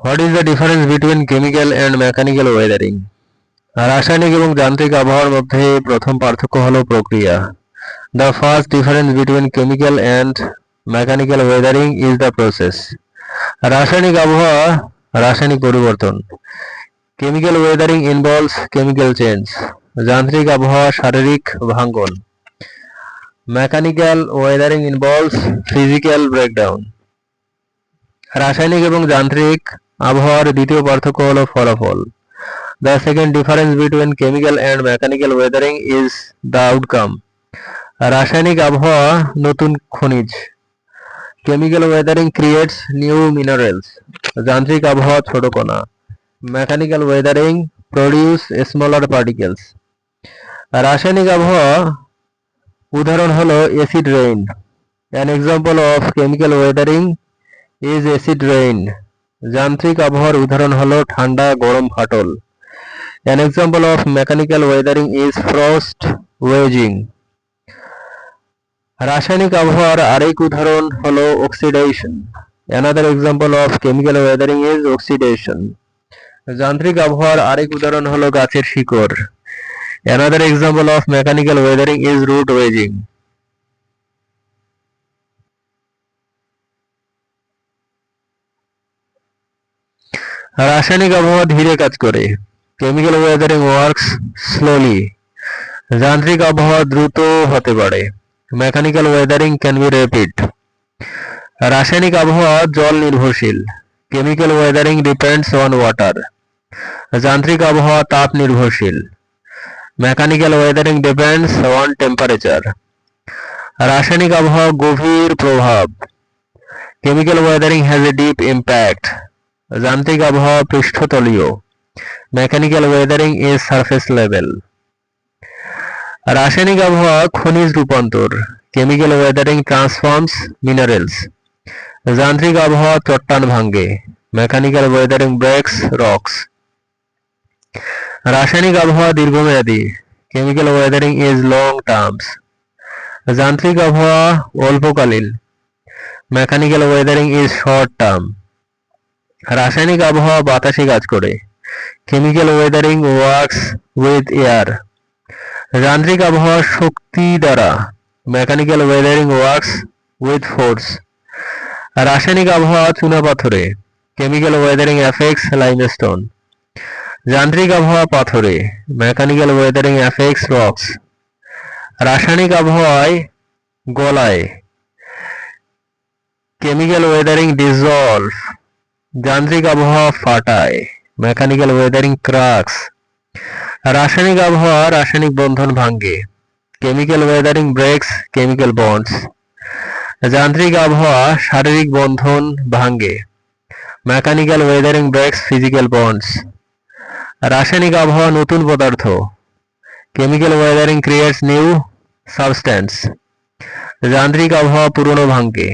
What is the difference between chemical and mechanical Wuthering? রাসায়নিক এবং যান্ত্রিক আবহাওয়ার মধ্যে প্রথম পার্থক্য হল প্রক্রিয়া। The first difference between chemical and mechanical Wuthering is the process. রাসায়নিক আবহাওয়া রাসায়নিক পরিবর্তন। Chemical Wuthering involves chemical change. যান্ত্রিক আবহাওয়া শারীরিক ভাঙ্গন। Mechanical Wuthering involves physical breakdown. রাসায়নিক এবং যান্ত্রিক আবহাওয়ার দ্বিতীয় পার্থক্য হল ফলাফল। The second difference between chemical and mechanical weathering is the outcome. রাসায়নিক আবহাওয়া নতুন খনিজ। Chemical weathering creates new minerals. যান্ত্রিক আবহাওয়া ছোট কণা। Mechanical weathering produce smaller particles. রাসায়নিক আবহাওয়া উদাহরণ হলো acid rain. An example of chemical weathering is acid rain. যান্ত্রিক আবহাওয়ার উদাহরণ হলো ঠান্ডা গরম ফাটল। An example of mechanical weathering is frost wedging. রাসায়নিক আবহাওয়ার আরেক উদাহরণ হলো oxidation. Another example of chemical weathering is oxidation. যান্ত্রিক আবহাওয়ার আরেক উদাহরণ হলো গাছের শিকড়। Another example of mechanical weathering is root wedging. রাসায়নিক আবহাওয়া ধীরে কাজ করে। Chemical weathering works slowly. যান্ত্রিক আবহাওয়া দ্রুত হতে পারে। Mechanical weathering can be rapid. রাসায়নিক আবহাওয়া জল নির্ভরশীল। Chemical weathering depends on water. যান্ত্রিক আবহাওয়া তাপ নির্ভরশীল। Mechanical weathering depends on temperature. রাসায়নিক আবহাওয়া গভীর প্রভাব। Chemical weathering has a deep impact. যান্ত্রিক আবহাওয়া পৃষ্ঠতলীয়। Mechanical weathering is surface level. রাসায়নিক আবহাওয়া খনিজ রূপান্তর। Chemical weathering transforms minerals. যান্ত্রিক আবহাওয়া চট্টান ভাঙ্গে। Mechanical weathering breaks rocks. রাসায়নিক আবহাওয়া দীর্ঘমেয়াদী। Chemical weathering is long terms. যান্ত্রিক আবহাওয়া অল্পকালীন। Mechanical weathering is short term. রাসায়নিক আবহাওয়া বাতাসে কাজ করে। Chemical weathering works with air. যান্ত্রিক আবহাওয়া শক্তি দ্বারা। Mechanical weathering works with force. রাসায়নিক আবহাওয়া চুনাপাথরে। Chemical weathering affects limestone. যান্ত্রিক আবহাওয়া পাথরে। Mechanical weathering affects rocks. রাসায়নিক আবহাওয়ায় গলায়। Chemical weathering dissolve. যান্ত্রিক আবহাওয়া ফাটায়। Mechanical weathering cracks. রাসায়নিক আবহাওয়া রাসায়নিক বন্ধন ভাঙ্গে। Chemical weathering breaks chemical bonds. যান্ত্রিক আবহাওয়া শারীরিক বন্ধন ভাঙ্গে। Mechanical weathering breaks physical bonds. রাসায়নিক আবহাওয়া নতুন পদার্থ। Chemical weathering creates new substance. যান্ত্রিক আবহাওয়া পুরনো ভাঙ্গে।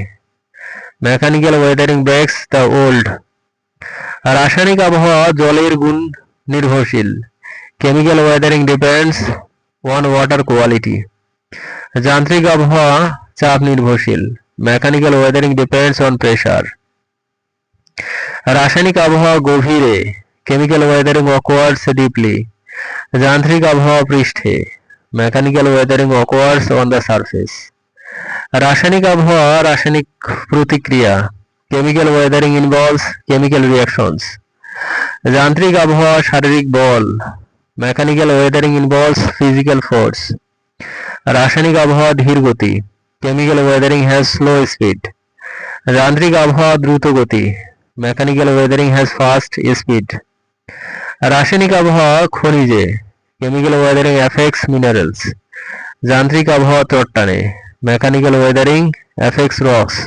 Mechanical weathering breaks the old. রাসায়নিক আবহাওয়া জলের গুণ নির্ভরশীল। Chemical weathering depends on water quality. যান্ত্রিক আবহাওয়া চাপ নির্ভরশীল। Mechanical weathering depends on pressure. রাসায়নিক আবহাওয়া গভীরে। Chemical weathering occurs deeply. যান্ত্রিক আবহাওয়া পৃষ্ঠে। Mechanical weathering occurs on the surface. রাসায়নিক আবহাওয়া রাসায়নিক প্রতিক্রিয়া। Chemical weathering involves chemical reactions. যান্ত্রিক আবহাওয়া শারীরিক বল। Mechanical weathering involves physical force. রাসায়নিক আবহাওয়া ধীর গতি। Chemical weathering has slow speed. যান্ত্রিক আবহাওয়া দ্রুত গতি। Mechanical weathering has fast speed. রাসায়নিক আবহাওয়া খনিজে। Chemical weathering affects minerals. যান্ত্রিক আবহাওয়া চট্টানে। Mechanical weathering affects rocks.